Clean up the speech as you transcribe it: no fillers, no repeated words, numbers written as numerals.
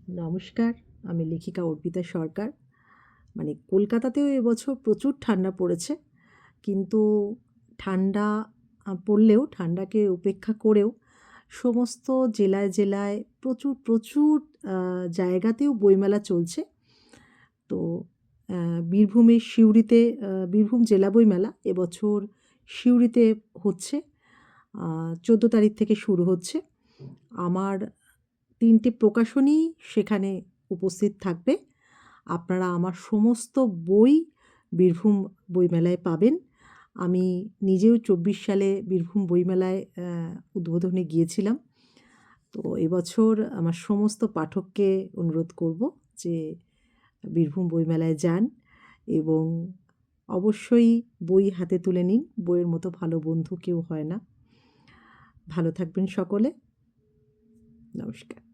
নমস্কার, আমি লেখিকা অর্পিতা সরকার। কলকাতাতেও এবছর প্রচুর ঠান্ডা পড়েছে। কিন্তু ঠান্ডা পড়লেও ঠান্ডাকে উপেক্ষা করেও সমস্ত জেলায়, জেলায় প্রচুর জায়গাতেও বইমেলা চলছে। তো বীরভূমের সিউড়িতে বীরভূম জেলা বইমেলা এবছর সিউড়িতে হচ্ছে। 14 তারিখ থেকে শুরু হচ্ছে। আমার 3টে প্রকাশনী সেখানে উপস্থিত থাকবে। আপনারা আমার সমস্ত বই বীরভূম বইমেলায় পাবেন। আমি নিজেও 24 সালে বীরভূম বইমেলায় উদ্বোধনে গিয়েছিলাম। তো এবছর আমার সমস্ত পাঠককে অনুরোধ করব যে বীরভূম বইমেলায় যান এবং অবশ্যই বই হাতে তুলে নিন। বইয়ের মতো ভালো বন্ধু কেউ হয় না। ভালো থাকবেন সকলে। নমস্কার।